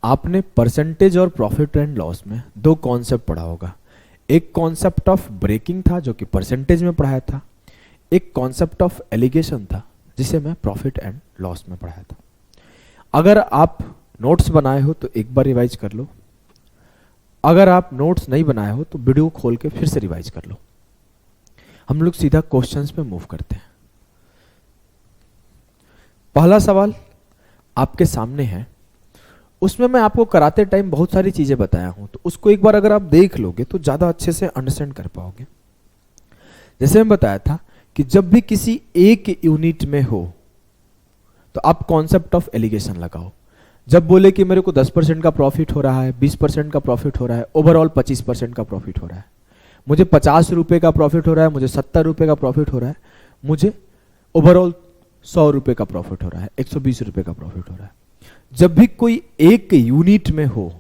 आपने परसेंटेज और profit and loss में दो कॉन्सेप्ट पढ़ा होगा। एक कॉन्सेप्ट ऑफ ब्रेकिंग था जो कि परसेंटेज में पढ़ाया था, एक कॉन्सेप्ट ऑफ एलिगेशन था जिसे मैं प्रॉफिट एंड लॉस में पढ़ाया था। अगर आप नोट्स बनाए हो तो एक बार रिवाइज कर लो, अगर आप नोट्स नहीं बनाए हो तो वीडियो खोल के फिर से रिवाइज कर लो। हम लोग सीधा क्वेश्चंस पे मूव करते हैं। पहला सवाल आपके सामने है, उसमें मैं आपको कराते टाइम बहुत सारी चीजें बताया हूं, तो उसको एक बार अगर आप देख लोगे तो ज्यादा अच्छे से अंडरस्टैंड कर पाओगे। जैसे मैं बताया था कि जब भी किसी एक यूनिट में हो तो आप कॉन्सेप्ट ऑफ एलिगेशन लगाओ। जब बोले कि मेरे को 10% का प्रॉफिट हो रहा है, 20% का प्रॉफिट हो रहा है, ओवरऑल 25% का प्रॉफिट हो रहा है, मुझे 50 रुपए का प्रॉफिट हो रहा है, मुझे 70 रुपए का प्रॉफिट हो रहा है, मुझे ओवरऑल 100 रुपए का प्रॉफिट हो रहा है, 120 रुपए का प्रॉफिट हो रहा है। जब भी कोई एक यूनिट में हो,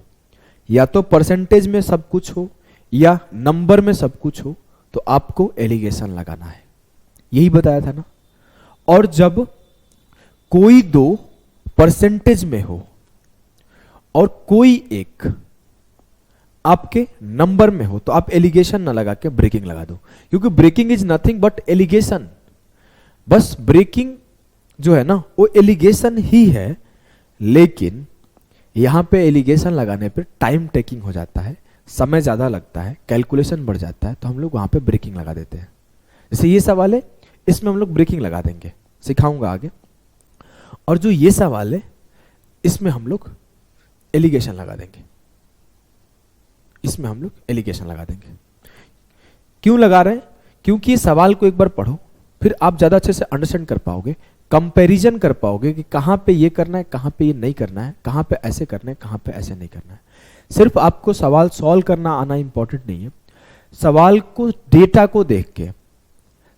या तो परसेंटेज में सब कुछ हो या नंबर में सब कुछ हो, तो आपको एलिगेशन लगाना है, यही बताया था ना। और जब कोई दो परसेंटेज में हो और कोई एक आपके नंबर में हो तो आप एलिगेशन ना लगा के ब्रेकिंग लगा दो, क्योंकि breaking is nothing but alligation. बस ब्रेकिंग जो है ना वो एलिगेशन ही है, लेकिन यहां पे एलिगेशन लगाने पे टाइम टेकिंग हो जाता है, समय ज्यादा लगता है, कैलकुलेशन बढ़ जाता है, तो हम लोग वहां पे ब्रेकिंग लगा देते हैं। जैसे ये सवाल है, इसमें हम लोग ब्रेकिंग लगा देंगे, सिखाऊंगा आगे। और जो ये सवाल है इसमें हम लोग एलिगेशन लगा देंगे, इसमें हम लोग एलिगेशन लगा देंगे। क्यों लगा रहे हैं? क्योंकि ये सवाल को एक बार पढ़ो, फिर आप ज्यादा अच्छे से अंडरस्टैंड कर पाओगे, कंपैरिजन कर पाओगे कि कहां पे ये करना है, कहां पे ये नहीं करना है, कहां पे ऐसे करना है, कहां पे ऐसे नहीं करना है। सिर्फ आपको सवाल सॉल्व करना आना इंपॉर्टेंट नहीं है, सवाल को, डेटा को देख के,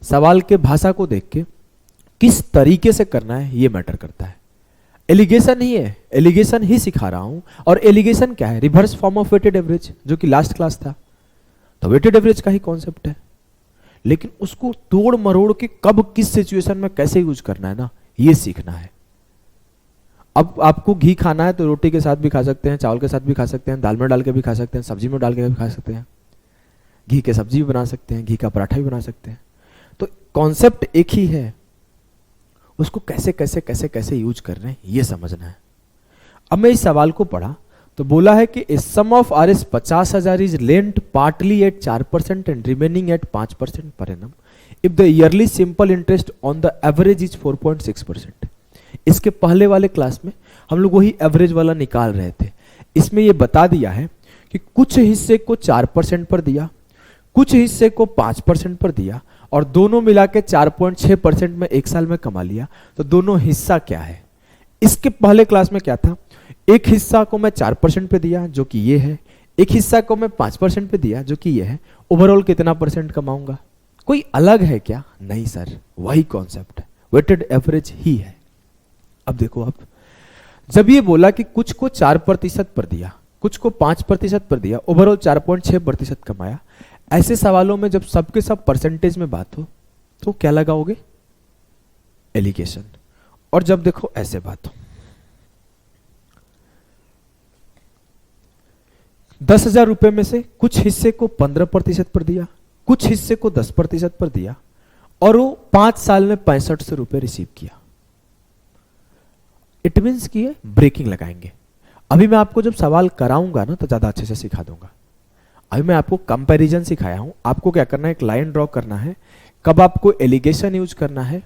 सवाल के भाषा को देख के किस तरीके से करना है ये मैटर करता है। एलिगेशन ही है, एलिगेशन ही सिखा रहा हूं। और एलिगेशन क्या है? Reverse form of weighted average, जो कि लास्ट क्लास था, तो वेटेड एवरेज का ही कॉन्सेप्ट है, लेकिन उसको तोड़ मरोड़ के कब किस सिचुएशन में कैसे यूज करना है ना, ये सीखना है। अब आपको घी खाना है तो रोटी के साथ भी खा सकते हैं, चावल के साथ भी खा सकते हैं, दाल में डाल के भी खा सकते हैं, सब्जी में डाल के भी खा सकते हैं, घी के सब्जी भी बना सकते हैं, घी का पराठा भी बना सकते हैं। तो कॉन्सेप्ट एक ही है, उसको कैसे कैसे कैसे कैसे यूज कर रहे हैं ये समझना है। अब मैं इस सवाल को पढ़ा तो बोला है कि a sum of RS 50,000 is lent partly at 4% and remaining at 5% per annum if the yearly simple interest on the average is 4.6%। इसके पहले वाले क्लास में हम लोग वही एवरेज वाला निकाल रहे थे। इसमें यह बता दिया है कि कुछ हिस्से को 4% पर दिया, कुछ हिस्से को 5% पर दिया, और दोनों मिला के 4.6% में एक साल में कमा लिया। तो दोनों हिस्सा क्या है? इसके पहले क्लास में क्या था? एक हिस्सा को मैं 4% पे दिया जो कि ये है, एक हिस्सा को मैं 5% पे दिया जो कि ये है। ओवरऑल कितना परसेंट कमाऊंगा? कोई अलग है क्या? नहीं सर, वही कॉन्सेप्ट है, वेटेड एवरेज ही है। अब देखो, आप जब ये बोला कि कुछ को 4% पर दिया, कुछ को 5% पर दिया, ओवरऑल 4.6% कमाया, ऐसे सवालों में जब सबके सब परसेंटेज में बात हो तो क्या लगाओगे? एलिगेशन। और जब देखो ऐसे बात हो, 10,000 रुपए में से कुछ हिस्से को 15% पर दिया, कुछ हिस्से को 10% पर दिया, और वो 5 साल में 6500 रुपए रिसीव किया। इट मीन्स कि ब्रेकिंग लगाएंगे। अभी मैं आपको जब सवाल कराऊंगा ना तो ज्यादा अच्छे से सिखा दूंगा। अभी मैं आपको कंपैरिजन सिखाया हूं, आपको क्या करना है, एक लाइन ड्रॉ करना है, कब आपको एलिगेशन यूज करना है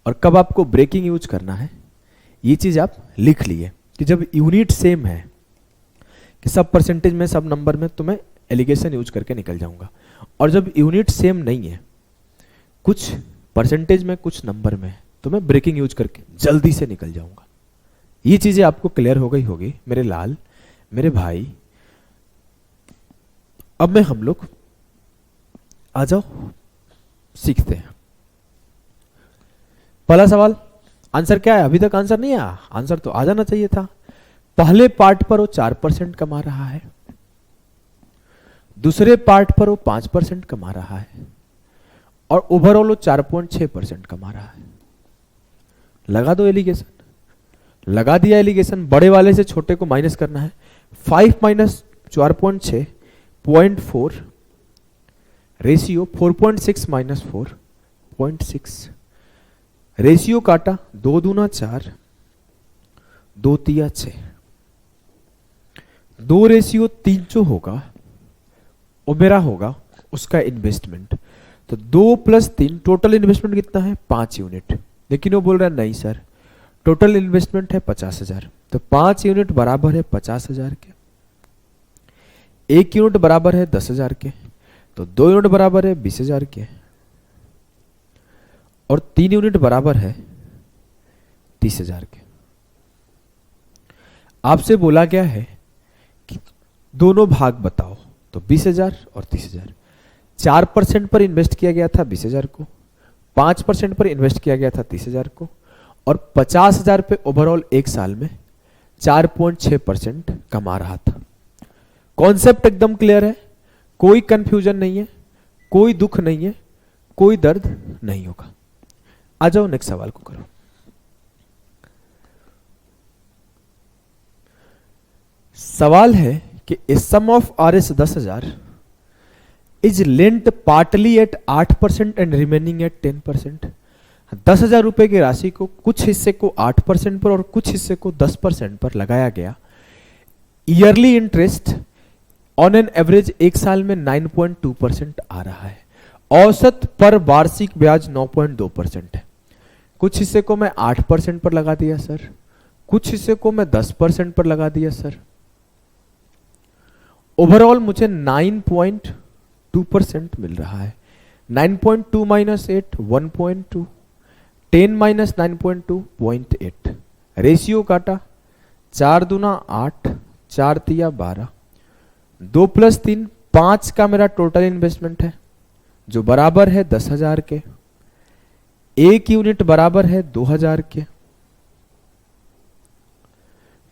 और कब आपको ब्रेकिंग यूज करना है। ये चीज आप लिख लिए कि जब यूनिट सेम है कि सब परसेंटेज में, सब नंबर में, तो मैं एलिगेशन यूज करके निकल जाऊंगा। और जब यूनिट सेम नहीं है, कुछ परसेंटेज में कुछ नंबर में, तो मैं ब्रेकिंग यूज करके जल्दी से निकल जाऊंगा। ये चीजें आपको क्लियर हो गई होगी मेरे लाल, मेरे भाई। अब में हम लोग आ जाओ, सीखते हैं। पहला सवाल, आंसर क्या है? अभी तक आंसर नहीं आया, आंसर तो आ जाना चाहिए था। पहले पार्ट पर वो 4% कमा रहा है, दूसरे पार्ट पर वो 5% कमा रहा है, और ओवरऑल वो 4.6% कमा रहा है। लगा दो एलिगेशन। लगा दिया एलिगेशन, बड़े वाले से छोटे को माइनस करना है। 5 माइनस 4.6 0.4 रेशियो 4.6 माइनस 4.6 रेशियो काटा, 2 दूना 4 2 तिया 6, 2 रेशियो 3 जो होगा वो मेरा होगा उसका इन्वेस्टमेंट। तो 2 प्लस 3 टोटल इन्वेस्टमेंट कितना है 5 यूनिट, लेकिन वो बोल रहा है नहीं सर टोटल इन्वेस्टमेंट है 50,000। तो 5 यूनिट बराबर है 50,000 के, 1 यूनिट बराबर है 10,000 के, तो 2 यूनिट बराबर है 20,000 के, और 3 यूनिट बराबर है 30,000 के। आपसे बोला गया है कि दोनों भाग बताओ, तो 20,000 और 30,000। 4% पर इन्वेस्ट किया गया था 20,000 को, 5% पर इन्वेस्ट किया गया था 30,000 को, और 50,000 पे ओवरऑल एक साल में 4.6% कमा रहा था। कॉन्सेप्ट एकदम क्लियर है, कोई कंफ्यूजन नहीं है, कोई दुख नहीं है, कोई दर्द नहीं होगा। आ जाओ नेक्स्ट सवाल को करो। सवाल है कि a sum of RS 10,000 is lent partly at 8% and remaining at 10%। 10,000 रुपए की राशि को कुछ हिस्से को 8% पर और कुछ हिस्से को 10% पर लगाया गया। Yearly interest on an average एक साल में 9.2% आ रहा है। औसत पर वार्षिक ब्याज 9.2% है। कुछ हिस्से को मैं 8% पर लगा दिया सर, कुछ हिस्से को मैं 10% पर लगा दिया सर। ओवरऑल मुझे 9.2% मिल रहा है। 9.2 माइनस 8 1.2, 10 माइनस 9.2 0.8। रेशियो काटा, 4 दूना 8 4 तिया 12, 2 प्लस 3 5 का मेरा टोटल इन्वेस्टमेंट है जो बराबर है 10,000 के। 1 यूनिट बराबर है 2,000 के,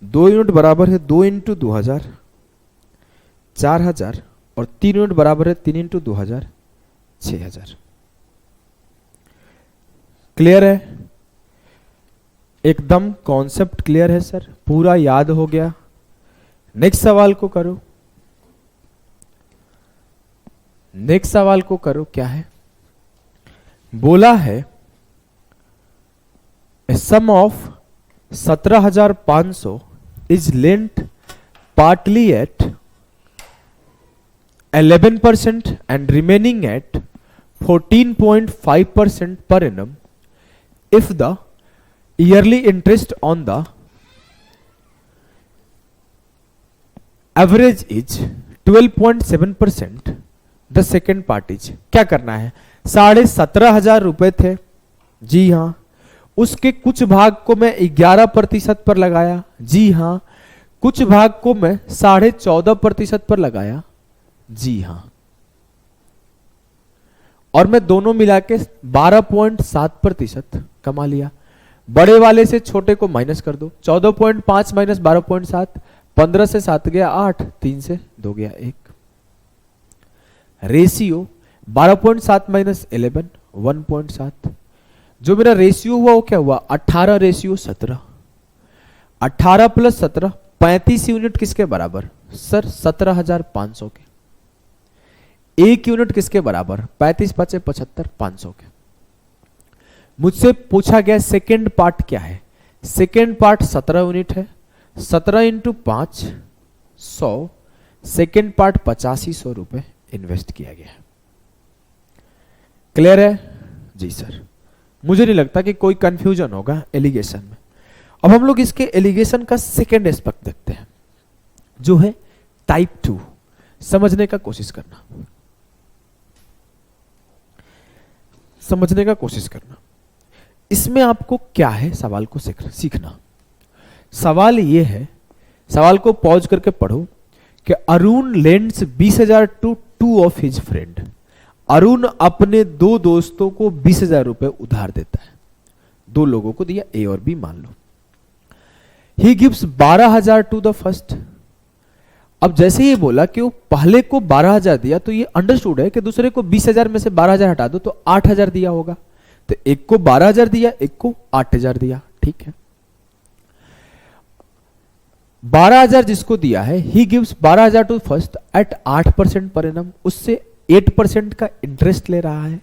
2 यूनिट बराबर है 2 इंटू 2,000 4,000, और 3 यूनिट बराबर है 3 इंटू 2,000 6,000। क्लियर है? एकदम कॉन्सेप्ट क्लियर है सर, पूरा याद हो गया। नेक्स्ट सवाल को करो। नेक्स्ट सवाल को करो। क्या है? बोला है sum of 17,500 is lent partly at 11% and remaining at 14.5% per annum if the yearly interest on the average is 12.7%. The second part is, क्या करना है? 17,500 रुपए थे, जी हां, उसके कुछ भाग को मैं 11% पर लगाया, जी हां, कुछ भाग को मैं 14.5% पर लगाया, जी हां, और मैं दोनों मिला के 12.7% कमा लिया। बड़े वाले से छोटे को माइनस कर दो, 14.5 माइनस 12.7, 15 से 7 गया 8, 3 से 2 गया 1। Ratio 12.7 minus 11 1.7। जो मेरा रेशियो हुआ वो क्या हुआ? 18 रेशियो 17। 18 प्लस 17 35 यूनिट किसके बराबर? सर 17,500 के। 1 यूनिट किसके बराबर? 35 5 75 500 के। मुझसे पूछा गया सेकेंड पार्ट क्या है? सेकेंड पार्ट 17 यूनिट है, 17 इंटू 5 100। सेकेंड पार्ट 8500 रुपए इन्वेस्ट किया गया। क्लियर है? जी सर। मुझे नहीं लगता कि कोई कंफ्यूजन होगा एलिगेशन में। अब हम लोग इसके एलिगेशन का सेकेंड एस्पेक्ट देखते हैं, जो है टाइप 2। समझने का कोशिश करना, समझने का कोशिश करना। इसमें आपको क्या है सवाल को सीखना। सवाल ये है, सवाल को पॉज करके पढ़ो कि Arun lends 20,000 to 2 of his friend. Arun अपने 2 दोस्तों को 20,000 रुपए उधार देता है। 2 लोगों को दिया, ए और बी मान लो। He gives 12,000 to the first. अब जैसे ये बोला कि वो पहले को 12,000 दिया, तो ये अंडरस्टूड है कि दूसरे को 20,000 में से 12,000 हटा दो तो 8,000 दिया होगा। तो एक को 12,000 दिया, एक को 8,000 दिया, ठीक है। 12,000 जिसको दिया है, he gives 12,000 to first at 8% per annum, उससे 8% का इंटरेस्ट ले रहा है।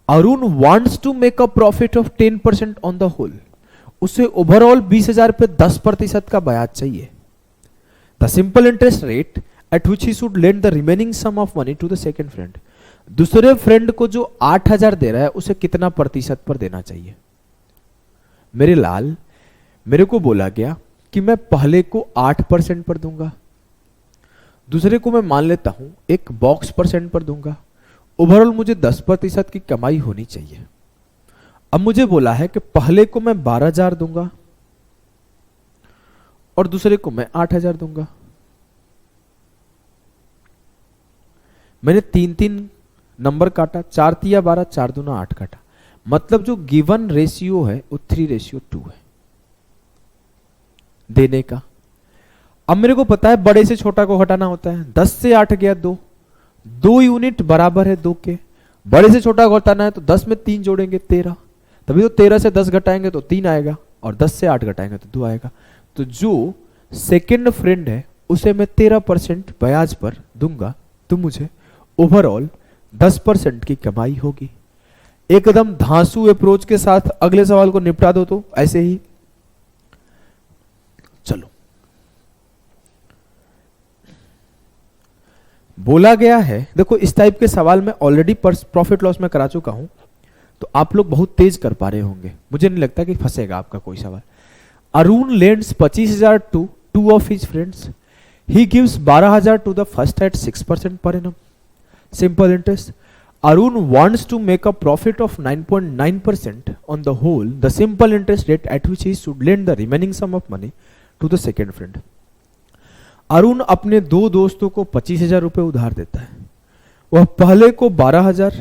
Arun wants to make a profit of 10% on the whole, उसे ओवरऑल 20,000 पे 10% का ब्याज चाहिए। The simple interest rate at which he should lend the remaining sum of money to the second friend, दूसरे फ्रेंड को जो 8,000 दे रहा है उसे कितना प्रतिशत पर देना चाहिए। मेरे लाल, मेरे को बोला गया कि मैं पहले को 8% पर दूंगा, दूसरे को मैं मान लेता हूं 1% पर दूंगा, ओवरऑल मुझे 10% की कमाई होनी चाहिए। अब मुझे बोला है कि पहले को मैं 12,000 दूंगा और दूसरे को मैं 8,000 दूंगा। मैंने 3-3 नंबर काटा, 4 तिया 12, 4 दूना 8 काटा, मतलब जो गिवन रेशियो है वो 3:2 है देने का। अब मेरे को पता है बड़े से छोटा को घटाना होता है, 10 से 8 गया 2 यूनिट बराबर है 2 के। बड़े से छोटा को घटाना है तो 10 में 3 जोड़ेंगे 13, तभी तो 13 से 10 घटाएंगे तो 3 आएगा, और 10 से 8 घटाएंगे तो 2 आएगा। तो जो सेकेंड फ्रेंड है उसे मैं 13% ब्याज पर दूंगा, तो मुझे ओवरऑल 10% की कमाई होगी। एकदम धांसू अप्रोच के साथ अगले सवाल को निपटा दो, तो ऐसे ही चलो। बोला गया है, देखो इस टाइप के सवाल मैं ऑलरेडी प्रॉफिट लॉस में करा चुका हूं, तो आप लोग बहुत तेज कर पा रहे होंगे, मुझे नहीं लगता कि फंसेगा आपका कोई सवाल। Arun lends 25,000 to 2 of his friends, he gives 12,000 to the first at 6% per annum, simple interest. Arun wants to make a profit of 9.9% on the whole, the simple interest rate at which he should lend the remaining sum of money to the second friend. Arun अपने 2 दोस्तों को 25,000 रुपए उधार देता है। वह पहले को 12,000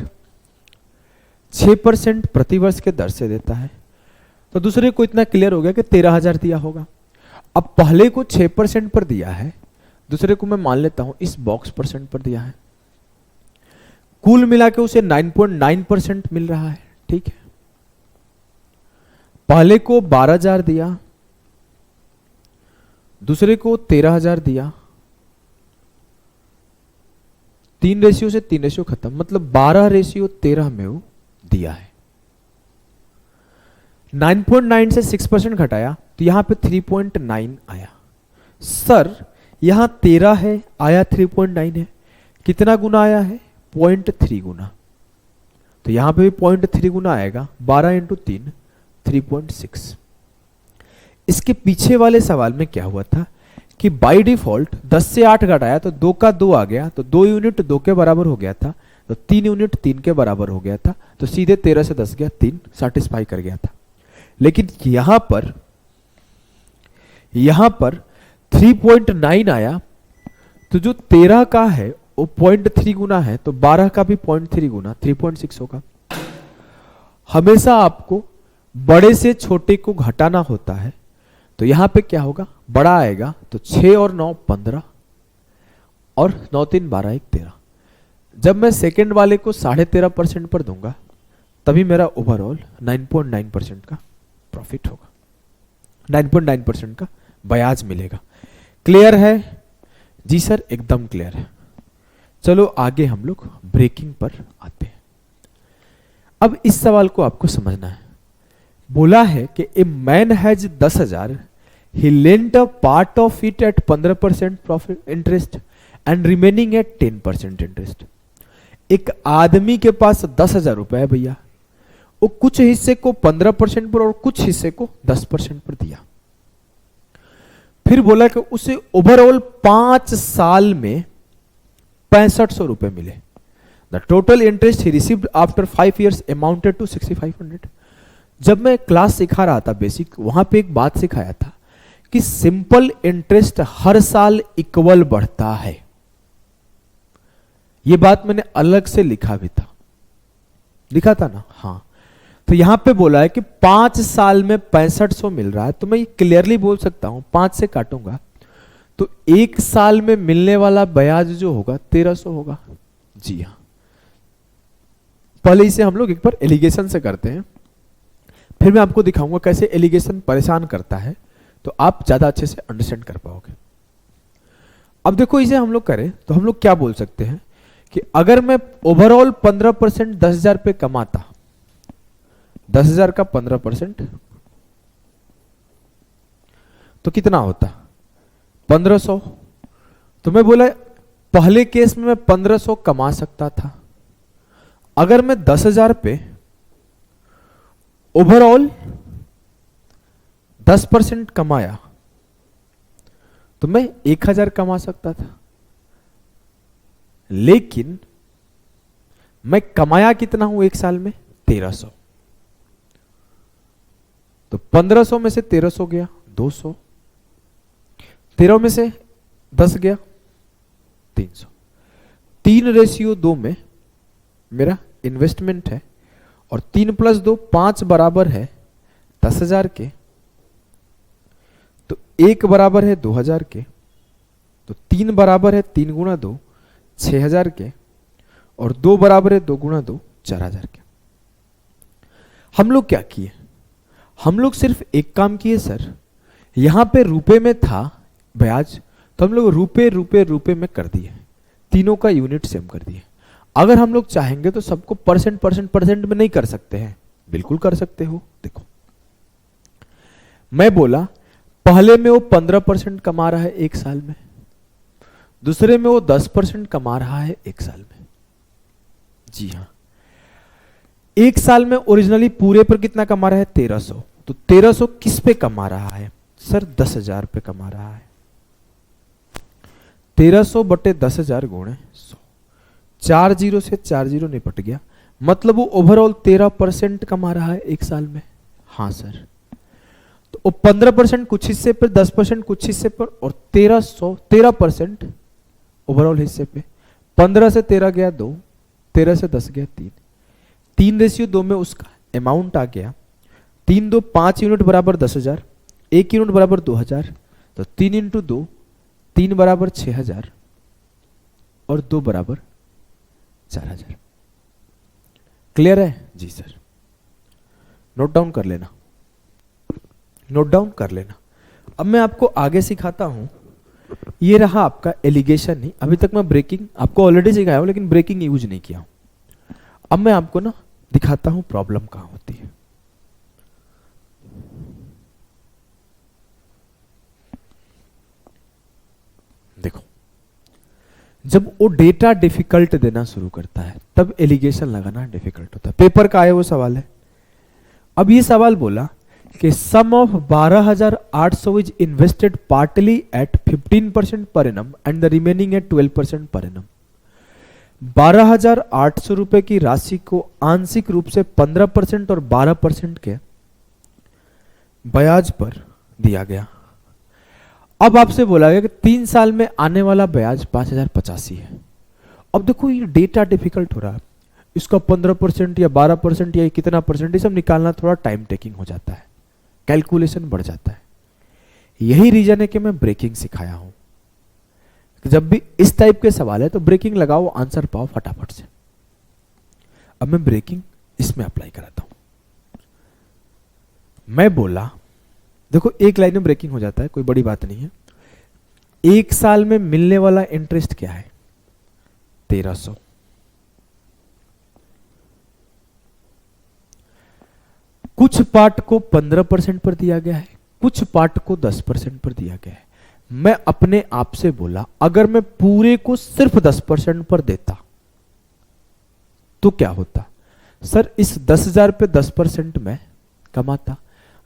6% प्रतिवर्ष के दर से देता है, तो दूसरे को इतना क्लियर हो गया कि 13,000 दिया होगा। अब पहले को 6% पर दिया है, दूसरे को मैं मान लेता हूं इस बॉक्स % पर दिया है, कुल मिला के उसे 9.9% मिल रहा है। ठीक है, पहले को 12,000 दिया, दूसरे को 13,000 दिया, 3 से 3 खत्म, मतलब 12:13 में वो दिया है। 9.9 से 6% घटाया तो यहां पे 3.9 आया। सर यहां 13 है, आया 3.9 है, कितना गुना आया है? 0.3 गुना, तो यहां पे भी 0.3 गुना आएगा, 12 × 3 3.6। इसके पीछे वाले सवाल में क्या हुआ था कि बाय डिफॉल्ट 10 से 8 घटाया तो 2 का 2 आ गया, तो 2 यूनिट 2 के बराबर हो गया था, तो 3 यूनिट 3 के बराबर हो गया था, तो सीधे 13 से 10 गया, 3 सेटिस्फाई कर गया था। लेकिन यहां पर 3.9 आया, तो जो 13 का है वो 0.3 गुना है, तो 12 का भी 0.3 गुना 3.6 होगा। हमेशा आपको बड़े से छोटे को घटाना होता है, तो यहां पे क्या होगा? बड़ा आएगा, तो 6 और 9 15, और 9 3 12 1 13। जब मैं सेकेंड वाले को 13.5% पर दूंगा, तभी मेरा ओवरऑल 9.9% का प्रॉफिट होगा, 9.9% का ब्याज मिलेगा। क्लियर है जी सर? एकदम क्लियर है। चलो आगे हम लोग ब्रेकिंग पर आते हैं। अब इस सवाल को आपको समझना है। बोला है कि a man has 10,000, he lent a part of it at 15% profit interest and remaining at 10% interest. एक आदमी के पास 10,000 रुपए है भैया, वो कुछ हिस्से को 15% पर और कुछ हिस्से को 10% पर दिया। फिर बोला कि उसे ओवरऑल 5 साल में 6500 रुपए मिले। The total interest he received after 5 years amounted to 6,500। जब मैं क्लास सिखा रहा था बेसिक, वहां पे एक बात सिखाया था कि सिंपल इंटरेस्ट हर साल इक्वल बढ़ता है। यह बात मैंने अलग से लिखा भी था, लिखा था ना? हाँ। तो यहां पे बोला है कि 5 साल में 6500 मिल रहा है, तो मैं ये क्लियरली बोल सकता हूं, 5 से काटूंगा तो 1 साल में मिलने वाला ब्याज जो होगा 1300 होगा। जी हाँ, पहले इसे हम लोग एक बार एलिगेशन से करते हैं, फिर मैं आपको दिखाऊंगा कैसे एलिगेशन परेशान करता है, तो तो आप ज्यादा अच्छे से अंडरस्टैंड कर पाओगे। अब देखो इसे हम लोग करें तो हम लोग क्या बोल सकते हैं कि अगर मैं ओवरऑल 15% 10,000 पे कमाता, 10,000 का 15% तो कितना होता 1500। तो मैं बोला पहले केस में मैं 1500 कमा सकता था। अगर मैं 10,000 पे ओवरऑल 10% कमाया तो मैं 1,000 कमा सकता था। लेकिन मैं कमाया कितना हूं एक साल में 1300। तो 1500 में से 1300 गया 200, 13 में से 10 गया 300। 3:2 में मेरा इन्वेस्टमेंट है और 3 + 2 5 बराबर है 10,000 के, तो 1 बराबर है 2,000 के, तो 3 बराबर है 3 × 2 6,000 के, और 2 बराबर है 2 × 2 4,000 के। हम लोग क्या किए, हम लोग सिर्फ एक काम किए सर, यहां पे रुपए में था ब्याज तो हम लोग रुपए रुपए रुपए में कर दिए, तीनों का यूनिट सेम कर दिए। अगर हम लोग चाहेंगे तो सबको परसेंट परसेंट परसेंट में नहीं कर सकते हैं, बिल्कुल कर सकते हो। देखो मैं बोला पहले में वो 15% कमा रहा है एक साल में, दूसरे में वो 10% कमा रहा है एक साल में। जी हां, एक साल में ओरिजिनली पूरे पर कितना कमा रहा है 1300, तो 1300 किस पे कमा रहा है सर 10,000 पे कमा रहा है। 1300 बटे 10,000 गुणे 100, 4 0 से 4 0 निपट गया, मतलब वो ओवरऑल 13% कमा रहा है एक साल में। हाँ सर, तो वो 15% कुछ हिस्से पर, 10% कुछ हिस्से पर, और 13% ओवरऑल हिस्से पे। 15 से 13 गया 2, 13 से 10 गया 3, 3:2 में उसका अमाउंट आ गया 3 2 5 यूनिट बराबर 10,000, 1 यूनिट बराबर 2,000, तो 3 × 2 3 बराबर 6,000 और 2 बराबर 4,000। क्लियर है जी सर, नोट डाउन कर लेना, नोट डाउन कर लेना। अब मैं आपको आगे सिखाता हूं, ये रहा आपका एलिगेशन। नहीं, अभी तक मैं ब्रेकिंग आपको ऑलरेडी सिखाया हूं लेकिन ब्रेकिंग यूज नहीं किया हूं। अब मैं आपको ना दिखाता हूं प्रॉब्लम कहां होती है। देखो जब वो डेटा डिफिकल्ट देना शुरू करता है तब एलिगेशन लगाना डिफिकल्ट होता है। पेपर का आया वो सवाल है। अब ये सवाल बोला कि sum of 12,800 is invested partly at 15% per annum and the remaining at 12% per annum. 12,800 रुपए की राशि को आंशिक रूप से 15% और 12% के ब्याज पर दिया गया। अब आपसे बोला गया कि 3 साल में आने वाला ब्याज 5,085 है। अब देखो ये डेटा डिफिकल्ट हो रहा है, इसका 15% या 12% या कितना परसेंट ये सब निकालना थोड़ा टाइम टेकिंग हो जाता है, कैलकुलेशन बढ़ जाता है। यही रीजन है कि मैं ब्रेकिंग सिखाया हूं, जब भी इस टाइप के सवाल है तो ब्रेकिंग लगाओ, आंसर पाओ फटाफट से। अब मैं ब्रेकिंग इसमें अप्लाई कराता हूं। मैं बोला देखो एक लाइन में ब्रेकिंग हो जाता है, कोई बड़ी बात नहीं है। एक साल में मिलने वाला इंटरेस्ट क्या है 1300, कुछ पार्ट को 15% पर दिया गया है, कुछ पार्ट को 10% पर दिया गया है। मैं अपने आप से बोला अगर मैं पूरे को सिर्फ 10% पर देता तो क्या होता सर, इस 10,000 पे 10% मैं कमाता।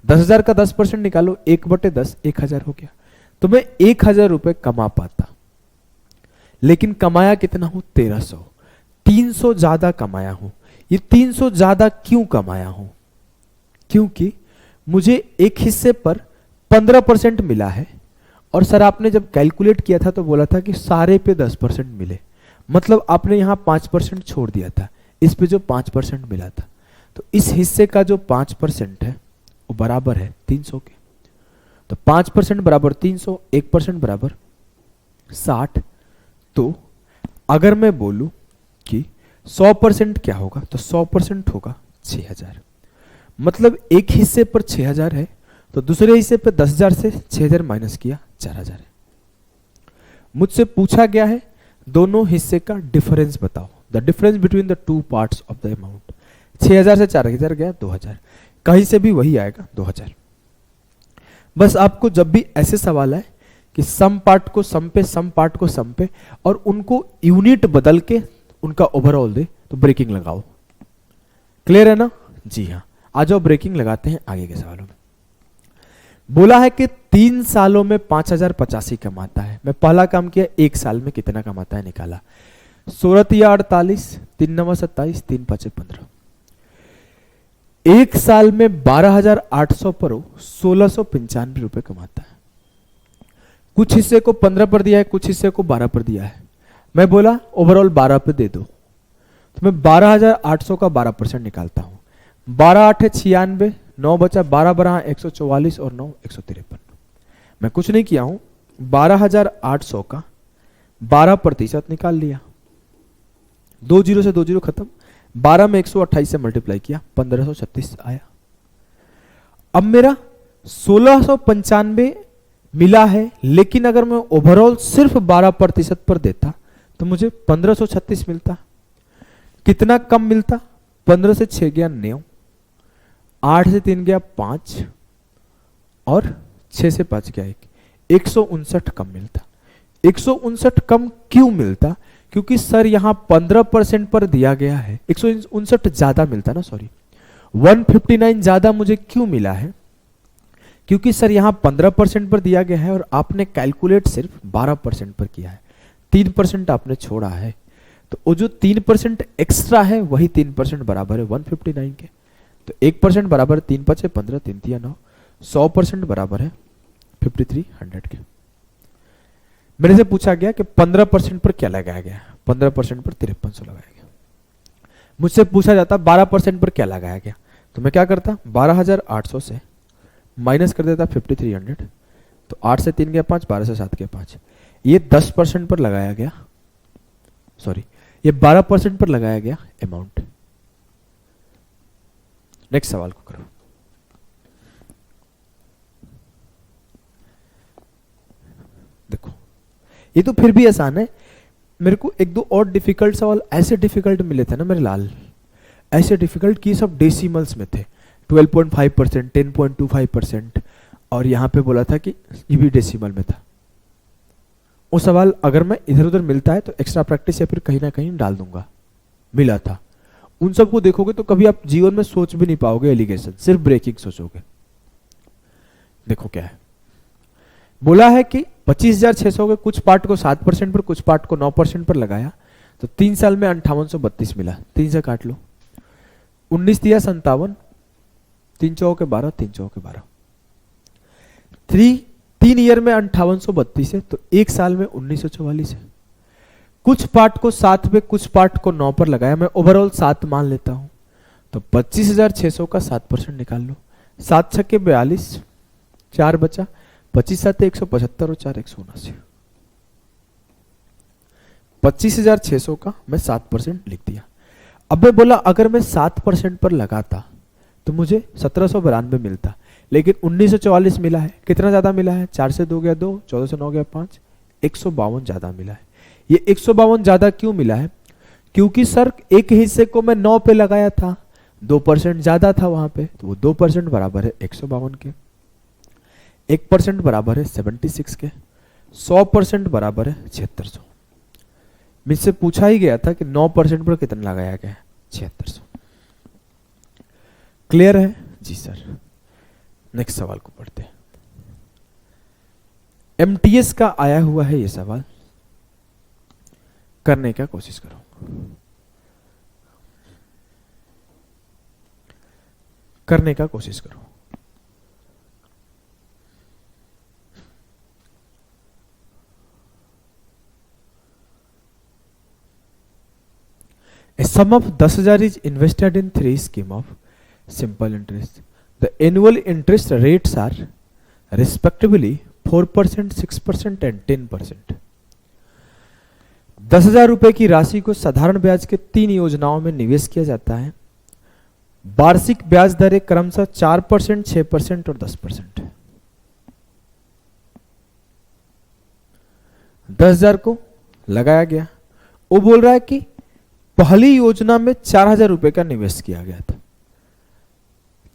10,000 का 10% निकालो, 1/10 1,000 हो गया, तो मैं 1,000 रुपए कमा पाता। लेकिन कमाया कितना हूं 1300, 300 ज्यादा कमाया हूं। ये 300 ज्यादा क्यों कमाया हूं, क्योंकि मुझे एक हिस्से पर 15% मिला है और सर आपने जब कैलकुलेट किया था तो बोला था कि सारे पे 10% मिले, मतलब आपने यहां 5% छोड़ दिया था, इस पे जो 5% मिला था। तो इस हिस्से का जो 5% है वो बराबर है 300 के। तो 5% बराबर 300, 1% बराबर 60। तो अगर मैं बोलूं कि 100% क्या होगा, तो 100% होगा 6,000। मतलब एक हिस्से पर 6,000 है तो दूसरे हिस्से पे 10,000 से 6,000 माइनस किया 4,000 है। मुझसे पूछा गया है दोनों हिस्से का डिफरेंस बताओ, the difference between the two parts of the amount. 6,000 से 4,000 गया 2,000, कहीं से भी वही आएगा 2,000। बस आपको जब भी ऐसे सवाल आए कि सम पार्ट को सम पे, सम पार्ट को सम पे, और उनको यूनिट बदल के उनका ओवरऑल दे, तो ब्रेकिंग लगाओ। क्लियर है ना? जी हाँ, आ जाओ ब्रेकिंग लगाते हैं आगे के सवालों में। बोला है कि 3 सालों में 5,085 कमाता है। मैं पहला काम किया, 1 साल में कितना कमाता है निकाला। 16 या 48, 3 9 27, 3 5 15। 1 साल में 12,800 पर 1,695 रुपए कमाता है। कुछ हिस्से को 15 पर दिया है, कुछ हिस्से को 12 पर दिया है। मैं बोला ओवरऑल 12 पे दे दो, तो मैं 12,800 का 12% निकालता हूं। 12 8 96, 9 बचा, 12 12 144 और 9 153। मैं कुछ नहीं किया हूं, 12,800 का 12% निकाल लिया। 2 जीरो से 2 जीरो खत्म। 12 में 128 से मल्टीप्लाई किया, 1536 आया। अब मेरा 1,695 मिला है, लेकिन अगर मैं ओवरऑल सिर्फ 12% पर देता तो मुझे 1536 मिलता। कितना कम मिलता? 15 से 6 गया 9, 8 से 3 गया 5 और 6 से 5 गया 1, 159 कम मिलता। 159 कम क्यों मिलता? क्योंकि सर यहां 15% पर दिया गया है। 159 ज्यादा मिलता ना, सॉरी 159 ज्यादा मुझे क्यों मिला है? क्योंकि सर यहां 15% पर दिया गया है और आपने कैलकुलेट सिर्फ 12% पर किया है, 3% आपने छोड़ा है। तो वो जो 3% एक्स्ट्रा है वही 3% बराबर है 159 के। तो 1% बराबर 3 5 15, 3 3 9, 100% बराबर है 5300 के। मेरे से पूछा गया कि 15% पर क्या लगाया गया? 15% पर 5300 लगाया गया। मुझसे पूछा जाता 12% पर क्या लगाया गया, तो मैं क्या करता? 12,800 से माइनस कर देता 5300। तो 8 से 3 गया 5, 12 से 7 गया 5। ये 10% पर लगाया गया, सॉरी ये 12% पर लगाया गया अमाउंट। नेक्स्ट सवाल को करो। देखो ये तो फिर भी आसान है। मेरे को 1 2 और डिफिकल्ट सवाल ऐसे डिफिकल्ट मिले थे ना मेरे लाल, ऐसे डिफिकल्ट कि सब डेसिमल्स में थे। 12.5%, 10.25%, और यहां पे बोला था कि ये भी डेसिमल में था। वो सवाल अगर मैं इधर उधर मिलता है तो एक्स्ट्रा प्रैक्टिस या फिर कहीं ना कहीं डाल दूंगा। मिला था, उन सबको देखोगे तो कभी आप जीवन में सोच भी नहीं पाओगे एलिगेशन, सिर्फ ब्रेकिंग सोचोगे। देखो क्या है, बोला है कि 25,600 के कुछ पार्ट को 7% पर, कुछ पार्ट को 9% पर लगाया, तो 3 साल में 5832 मिला। 3 से काट लो, 19 दिया 57, 3 चौके के 12, 3 चौके के 12। 3 ईयर में 5832 है, तो 1 साल में 1944 है। कुछ पार्ट को 7 पे, कुछ पार्ट को 9 पर लगाया, मैं ओवरऑल 7 मान लेता हूं, तो 25,600 का 7% निकाल लो। 7 छक्के 42, 4 बचा, 25 7 175 और 4 179। 25,600 का मैं 7% लिख दिया। अब मैं बोला अगर मैं 7% पर लगाता तो मुझे 1792 मिलता, लेकिन 1944 मिला है। कितना ज्यादा मिला है? 4 से 2 गया 2, 14 से 9 गया 5, 152 ज्यादा मिला है। ये 152 ज्यादा क्यों मिला है? क्योंकि सर एक हिस्से को मैं 9 पे लगाया था, 2% ज्यादा था वहां पे, तो वो 2% बराबर है 152 के, 1% बराबर है 76 के, 100% बराबर है 7600। मुझसे पूछा ही गया था कि 9% पर कितना लगाया गया है? 7600। क्लियर है? जी सर। नेक्स्ट सवाल को पढ़ते हैं। एमटीएस का आया हुआ है ये सवाल, करने का कोशिश करो। करने का कोशिश करो। A sum of 10,000 is invested in 3 schemes of simple interest. The annual interest rates are respectively 4%, 6% and 10%. 10,000 रुपए की राशि को साधारण ब्याज के 3 योजनाओं में निवेश किया जाता है। वार्षिक ब्याज दरें क्रमशः 4%, 6% और 10% है। 10,000 को लगाया गया। वो बोल रहा है कि पहली योजना में 4,000 रुपए का निवेश किया गया था।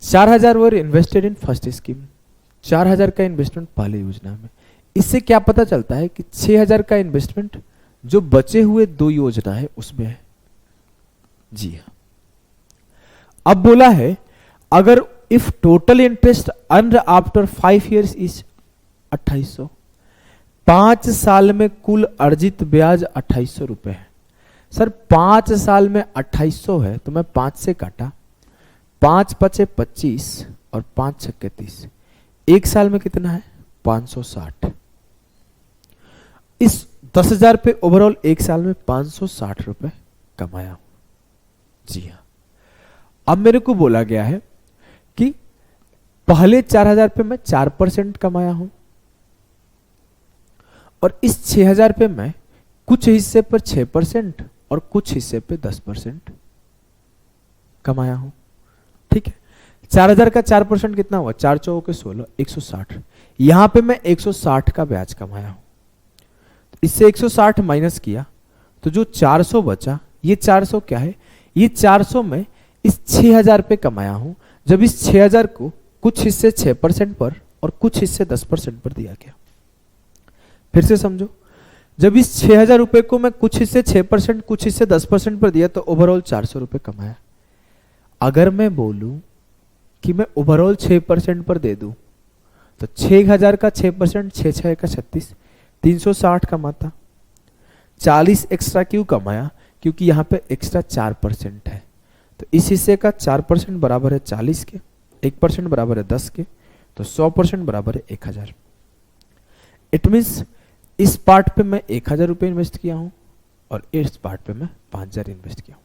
4,000 वर इन्वेस्टेड इन फर्स्ट स्कीम, 4,000 का इन्वेस्टमेंट पहली योजना में। इससे क्या पता चलता है कि 6,000 का इन्वेस्टमेंट जो बचे हुए 2 योजना है उसमें है। जी हाँ। अब बोला है अगर if total interest earned after 5 years is 2,800, 5 साल में कुल अर्जित ब्याज 2,800 रुपए है। सर 5 साल में 2,800 है तो मैं 5 से काटा, 5 पचे 25 और 5 छक्के 30, 1 साल में कितना है 560। इस 10,000 पे ओवरऑल 1 साल में 560 रुपए कमाया हूं। जी हाँ। अब मेरे को बोला गया है कि पहले 4,000 पे मैं 4% कमाया हूं और इस 6,000 पे मैं कुछ हिस्से पर 6% और कुछ हिस्से पे 10% कमाया हूं। ठीक है। 4,000 का 4% कितना हुआ, 4 चौके के 16, 160। यहां पे मैं 160 का ब्याज कमाया हूं। इससे 160 माइनस किया तो जो 400 बचा, ये 400 क्या है, ये 400 में इस 6,000 पे कमाया हूं। जब इस 6,000 को कुछ हिस्से 6% पर और कुछ हिस्से 10% पर दिया गया। फिर से समझो, जब इस 6,000 रुपए को मैं कुछ हिस्से 6% कुछ हिस्से 10% पर दिया तो ओवरऑल 400 रुपए कमाया। अगर मैं बोलूं कि मैं ओवरऑल 6% पर दे दूं तो 6,000 का 6%, 6 6 का 36, 360 कमाता। 40 एक्स्ट्रा क्यों कमाया, क्योंकि यहां पे एक्स्ट्रा 4% है। तो इस हिस्से का 4% बराबर है 40 के, 1% बराबर है 10 के, तो 100% बराबर है 1,000। इट मीन्स इस पार्ट पे मैं 1,000 रुपए इन्वेस्ट किया हूं और इस पार्ट पे मैं 5,000 इन्वेस्ट किया हूं।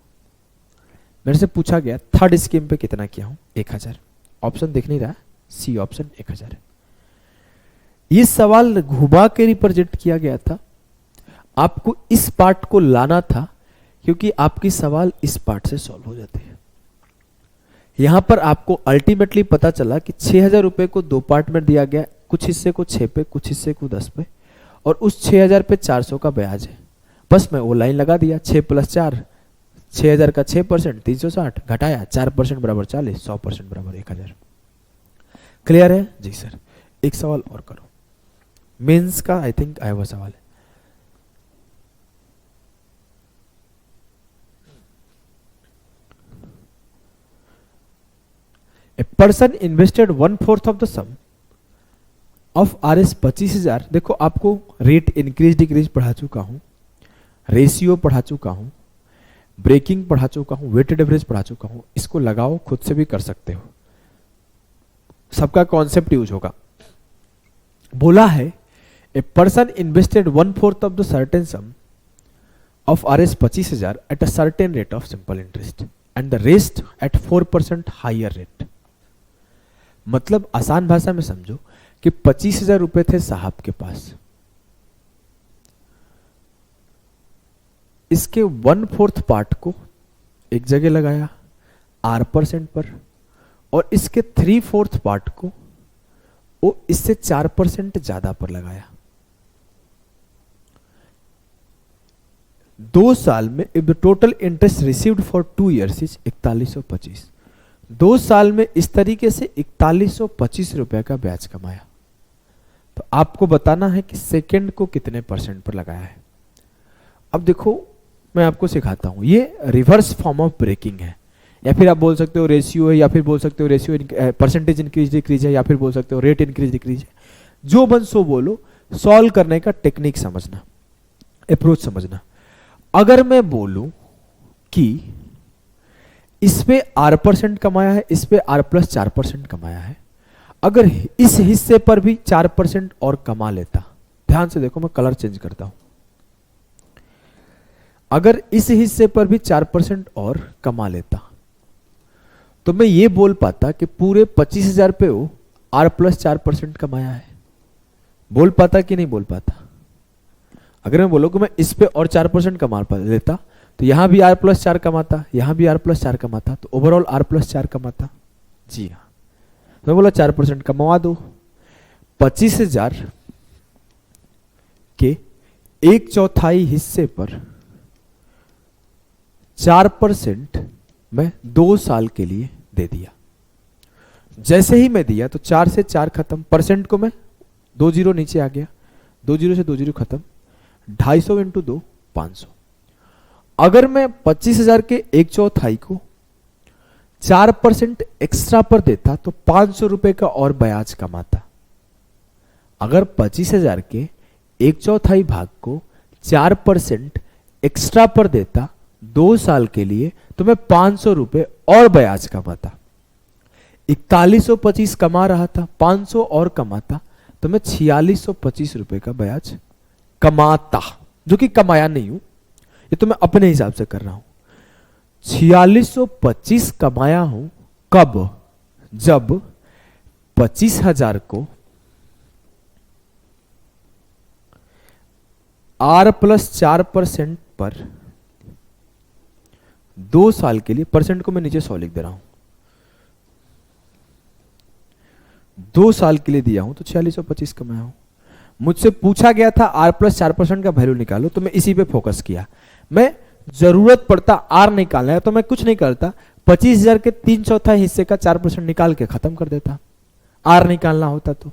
मेरे से पूछा गया थर्ड स्कीम पे कितना किया हूं, 1,000। ऑप्शन दिख नहीं रहा, सी ऑप्शन 1,000 है। ये सवाल घुमा के रिप्रेजेंट किया गया था, आपको इस पार्ट को लाना था क्योंकि आपकी सवाल इस पार्ट से सॉल्व हो जाते हैं। यहां पर आपको अल्टीमेटली पता चला कि 6,000 रुपए को 2 पार्ट में दिया गया, कुछ हिस्से को 6 पे, कुछ हिस्से को 10 पे, और उस 6,000 पे 400 का ब्याज है। बस मैं वो लाइन लगा दिया, 6 + 4, 6,000 का 6%, 360 घटाया, 4% बराबर 40, 100% बराबर 1,000। क्लियर है जी सर। एक सवाल और करो, मेंस का आई थिंक आया हुआ सवाल है। A person invested 1/4 of the sum of RS 25,000। देखो आपको रेट इंक्रीज डिक्रीज पढ़ा चुका हूं, रेशियो पढ़ा चुका हूं, ब्रेकिंग पढ़ा चुका हूं, वेटेड एवरेज पढ़ा चुका हूं। इसको लगाओ, खुद से भी कर सकते हो, सबका कॉन्सेप्ट यूज होगा। बोला है a person invested 1/4 of the certain sum of RS 25,000 at a certain rate of simple interest and the rest at 4% higher rate. मतलब आसान भाषा में समझो कि 25,000 रुपए थे साहब के पास, इसके 1/4 पार्ट को एक जगह लगाया R% पर और इसके 3/4 पार्ट को वो इससे 4% ज्यादा पर लगाया। 2 साल में if the total interest received for 2 years is 4125, 2 साल में इस तरीके से 4125 रुपए का ब्याज कमाया। तो आपको बताना है कि सेकंड को कितने % पर लगाया है। अब देखो मैं आपको सिखाता हूं, ये रिवर्स फॉर्म ऑफ ब्रेकिंग है, या फिर आप बोल सकते हो रेशियो है, या फिर बोल सकते हो रेशियो परसेंटेज इंक्रीज डिक्रीज है, या फिर बोल सकते हो रेट इंक्रीज डिक्रीज है। जो बन सो बोलो, सॉल्व करने का टेक्निक समझना, अप्रोच समझना। अगर मैं बोलूं कि इस पे R% कमाया है, इस पे R+4% कमाया है, अगर इस हिस्से पर भी 4% और कमा लेता, ध्यान से देखो मैं कलर चेंज करता हूं, अगर इस हिस्से पर भी 4% और कमा लेता तो मैं ये बोल पाता कि पूरे 25,000 पे वो R+4% कमाया है। बोल पाता कि नहीं बोल पाता? अगर मैं बोलूं कि मैं इस पे और 4% कमा लेता तो यहां भी R+4 कमाता, यहां भी R+4 कमाता, तो ओवरऑल R+4 कमाता। जी हाँ, मैं बोला 4% कमवा दो। 25,000 के 1/4 हिस्से पर 4% मैं 2 साल के लिए दे दिया। जैसे ही मैं दिया तो 4 से 4 खत्म, परसेंट को मैं 2 जीरो नीचे आ गया, 2 जीरो से 2 जीरो खत्म, 250 इंटू 2 500। अगर मैं 25,000 के 1/4 को 4% एक्स्ट्रा पर देता तो 500 रुपए का और ब्याज कमाता। अगर 25,000 के 1/4 भाग को 4% एक्स्ट्रा पर देता 2 साल के लिए तो मैं 500 रुपए और ब्याज कमाता। 4125 कमा रहा था, 500 और कमाता तो मैं 4625 रुपए का ब्याज कमाता, जो कि कमाया नहीं हूं, ये तो मैं अपने हिसाब से कर रहा हूं। 4625 कमाया हूं कब? जब 25,000 को R+4% पर 2 साल के लिए, परसेंट को मैं नीचे 100 लिख दे रहा हूं, 2 साल के लिए दिया हूं तो 4625 कमाया हूं। मुझसे पूछा गया था R+4% का वैल्यू निकालो, तो मैं इसी पे फोकस किया। मैं जरूरत पड़ता R निकालना है तो मैं कुछ नहीं करता, 25,000 के 3/4 हिस्से का 4% निकाल के खत्म कर देता। R निकालना होता तो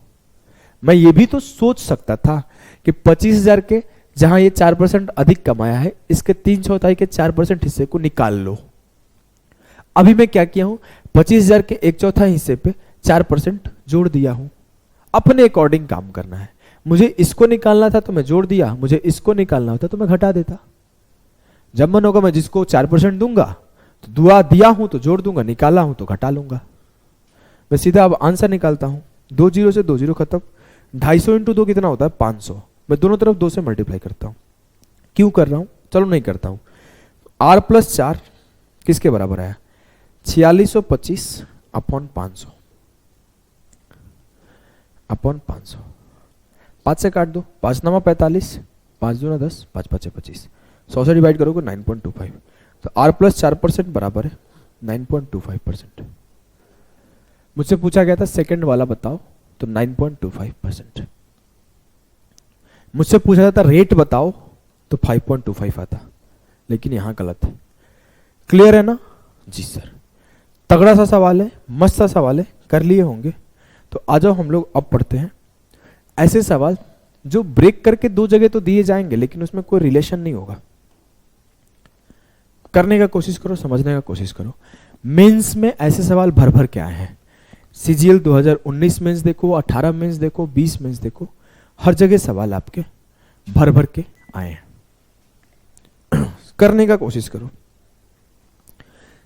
मैं ये भी तो सोच सकता था कि 25,000 के जहां ये 4% अधिक कमाया है, इसके 3/4 के 4% हिस्से को निकाल लो। अभी मैं क्या किया हूं, 25,000 के 1/4 हिस्से पे 4% जोड़ दिया हूं। अपने अकॉर्डिंग काम करना है। मुझे इसको निकालना था तो मैं जोड़ दिया, मुझे इसको निकालना होता तो मैं घटा देता। जब मन होगा मैं जिसको 4% दूंगा तो दुआ दिया हूं तो जोड़ दूंगा, निकाला हूं तो घटा लूंगा। मैं सीधा अब आंसर निकालता हूं, 2 जीरो से 2 जीरो खत्म, 250 इंटू 2 कितना होता है? 500। मैं दोनों तरफ 2 से मल्टीप्लाई करता हूं। क्यों कर रहा हूं? चलो नहीं करता हूं। R+4 किसके बराबर आया? 4625 अपॉन 500 अपॉन 500। 5 से काट दो, 5 9 45, 5 दूना 10, 5 5 25, 100 से डिवाइड करोगे 9.25, तो R+4% बराबर है 9.25%। मुझसे पूछा गया था सेकंड वाला बताओ, तो 9.25%। मुझसे पूछा जाता रेट बताओ तो 5.25 आता, लेकिन यहां गलत है। क्लियर है ना? जी सर, तगड़ा सा सवाल है, मस्त सा सवाल है, कर लिए होंगे। तो आ जाओ हम लोग अब पढ़ते हैं ऐसे सवाल जो ब्रेक करके 2 जगह तो दिए जाएंगे लेकिन उसमें कोई रिलेशन नहीं होगा। करने का कोशिश करो, समझने का कोशिश करो। मेंस में ऐसे सवाल भर भर के आए हैं। सीजीएल 2019 मेंस देखो, 18 मेंस देखो, 20 मेंस देखो, हर जगह सवाल आपके भर भर के आए हैं। करने का कोशिश करो।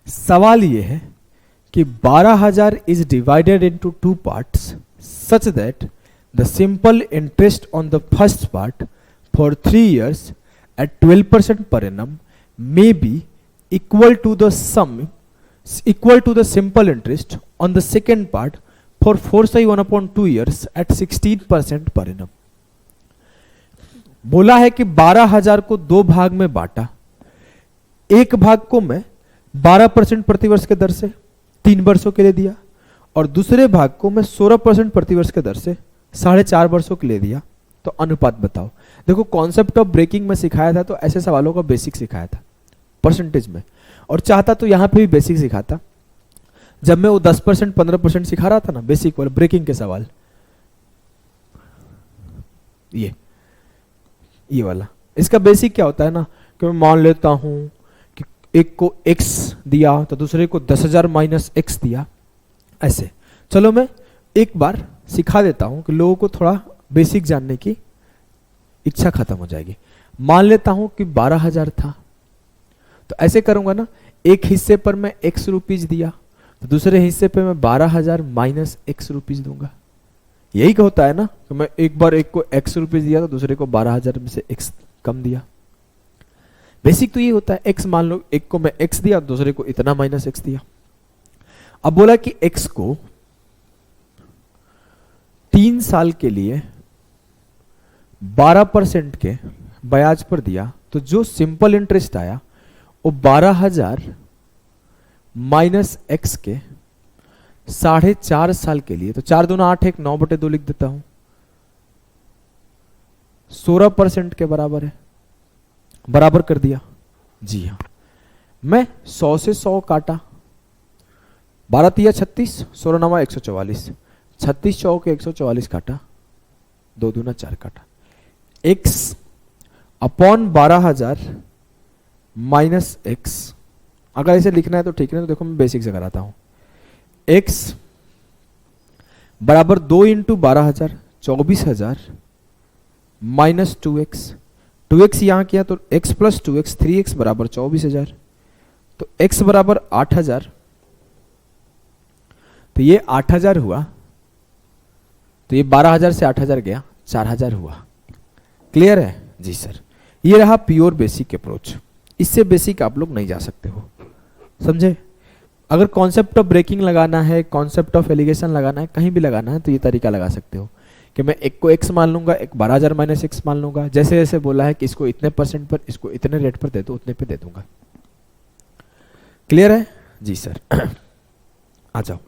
सवाल यह है कि 12,000 is divided into 2 parts such that the simple interest on the first part for 3 years at 12% per annum may be equal to the simple interest on the second part for 4/1/2 years at 16% per annum। बोला है कि 12,000 को 2 भाग में बांटा। एक भाग को मैं 12% प्रतिवर्ष के दर से 3 वर्षों के लिए दिया और दूसरे भाग को मैं 16% प्रतिवर्ष के दर से 4.5 वर्षों के लिए दिया। तो अनुपात बताओ। देखो, कॉन्सेप्ट ऑफ ब्रेकिंग में सिखाया था तो ऐसे सवालों का बेसिक सिखाया था परसेंटेज में, और चाहता तो यहां पे भी बेसिक सिखाता। जब मैं वो 10% 15% सिखा रहा था ना बेसिक वाला ब्रेकिंग के सवाल, ये वाला, इसका बेसिक क्या होता है ना कि मैं मान लेता हूं कि एक को x दिया तो दूसरे को 10,000 माइनस x दिया। ऐसे चलो मैं एक बार सिखा देता हूं कि लोगों को थोड़ा बेसिक जानने की इच्छा खत्म हो जाएगी। मान लेता हूं कि 12,000 था, तो ऐसे करूंगा ना, एक हिस्से पर मैं x रुपीज दिया तो दूसरे हिस्से पे मैं 12,000 माइनस x रुपीज दूंगा। यही होता है ना, तो मैं एक बार एक को x रुपीज दिया तो दूसरे को 12,000 में से x कम दिया। बेसिक तो ये होता है। x मान लो, एक को मैं x दिया दूसरे को इतना माइनस x दिया। अब बोला कि x को 3 साल के लिए 12% के ब्याज पर दिया, तो जो सिंपल इंटरेस्ट आया वो 12,000 माइनस एक्स के 4.5 साल के लिए, तो 4 दूना 8, 1 9/2 लिख देता हूं, 16% के बराबर है। बराबर कर दिया जी हाँ। मैं 100 से 100 काटा, 12 तिया 36, 16 नवा 144, 36 चौके 144 काटा, 2 दूना 4 काटा। x अपॉन 12,000 माइनस एक्स, अगर इसे लिखना है तो ठीक है, तो देखो मैं बेसिक से कराता हूं। x बराबर 2 इंटू 12,000 24,000 माइनस 2x, 2x यहां किया तो x प्लस 2x 3x बराबर 24,000, तो x बराबर 8,000, तो ये 8,000 हुआ, तो ये 12,000 से 8,000 गया, 4,000 हुआ। क्लियर है जी सर। ये रहा प्योर बेसिक अप्रोच, इससे बेसिक आप लोग नहीं जा सकते हो, समझे। अगर कॉन्सेप्ट ऑफ ब्रेकिंग लगाना है, कॉन्सेप्ट ऑफ एलिगेशन लगाना है, कहीं भी लगाना है, तो ये तरीका लगा सकते हो कि मैं एक को x मान लूंगा, एक 12,000 माइनस x मान लूंगा, जैसे जैसे बोला है कि इसको इतने % पर, इसको इतने रेट पर दे दो, उतने पे दे दूंगा। क्लियर है जी सर। आ जाओ,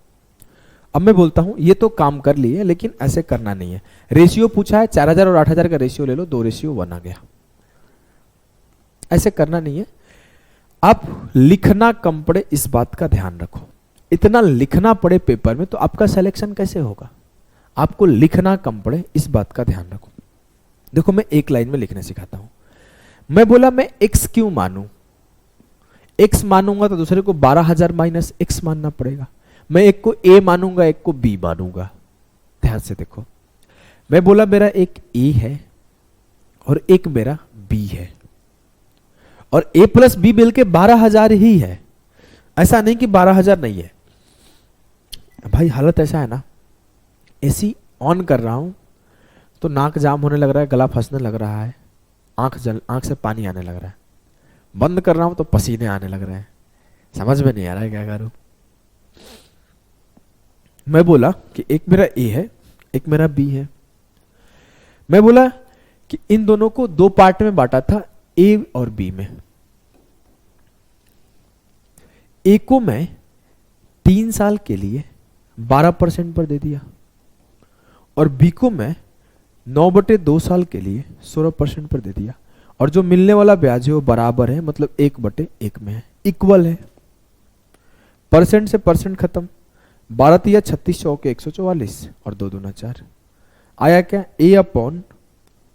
अब मैं बोलता हूं, ये तो काम कर लिए, लेकिन ऐसे करना नहीं है। रेशियो पूछा है, 4,000 और 8,000 का रेशियो ले लो, 2:1 आ गया। ऐसे करना नहीं है, आप लिखना कम पड़े इस बात का ध्यान रखो। इतना लिखना पड़े पेपर में तो आपका सिलेक्शन कैसे होगा, आपको लिखना कम पड़े इस बात का ध्यान रखो। देखो मैं एक लाइन में लिखने सिखाता हूं। मैं बोला मैं x क्यों मानूं, x मानूंगा तो दूसरे को 12,000 माइनस x मानना पड़ेगा। मैं एक को a मानूंगा, एक को b मानूंगा। ध्यान से देखो, मैं बोला मेरा एक a है और एक मेरा b है, और a प्लस b मिलके 12,000 ही है। ऐसा नहीं कि 12,000 नहीं है भाई। हालत ऐसा है ना, एसी ऑन कर रहा हूं तो नाक जाम होने लग रहा है, गला फंसने लग रहा है, आंख से पानी आने लग रहा है। बंद कर रहा हूं तो पसीने आने लग रहे हैं, समझ में नहीं आ रहा है क्या करूं। मैं बोला कि एक मेरा ए है, एक मेरा बी है। मैं बोला कि इन दोनों को 2 पार्ट में बांटा था, ए और बी में। ए को मैं 3 साल के लिए 12% पर दे दिया, और बी को मैं 9/2 साल के लिए 16% पर दे दिया, और जो मिलने वाला ब्याज है वो बराबर है, मतलब 1/1 में है, इक्वल है। परसेंट से परसेंट खत्म, 12 तिया 36 चौके 144 और 2 दूना 4। आया क्या, a अपॉन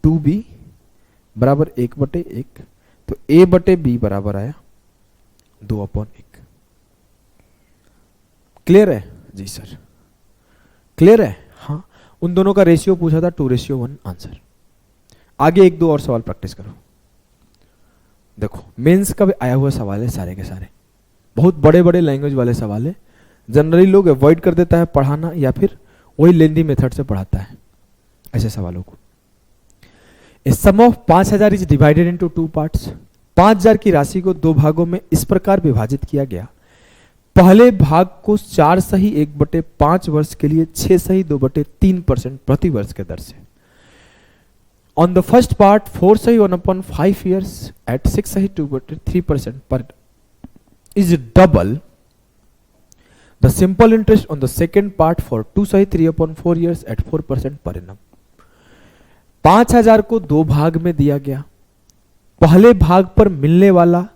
2b बराबर 1/1, तो a/b बराबर आया 2/1। क्लियर है जी सर, क्लियर है। हाँ, उन दोनों का रेशियो पूछा था, 2:1 आंसर। आगे 1-2 और सवाल प्रैक्टिस करो। देखो मेंस का भी आया हुआ सवाल है, सारे के सारे बहुत बड़े बड़े लैंग्वेज वाले सवाल है। जनरली लोग अवॉइड कर देता है पढ़ाना, या फिर वही लेंदी मेथड से पढ़ाता है ऐसे सवालों को। A sum of 5,000 is divided into 2 parts। 5,000 की राशि को 2 भागों में इस प्रकार विभाजित किया गया। पहले भाग को 4 सही 1/5 वर्ष के लिए 6 सही 2/3% प्रति वर्ष के दर से। On the first part 4 सही 1/5 years at 6 सही 2/3% per is double the simple interest on the second part for 2 सही 3/4 years at 4% per annum। 5,000 को 2 भाग में दिया गया। पहले भाग पर मिलने वाला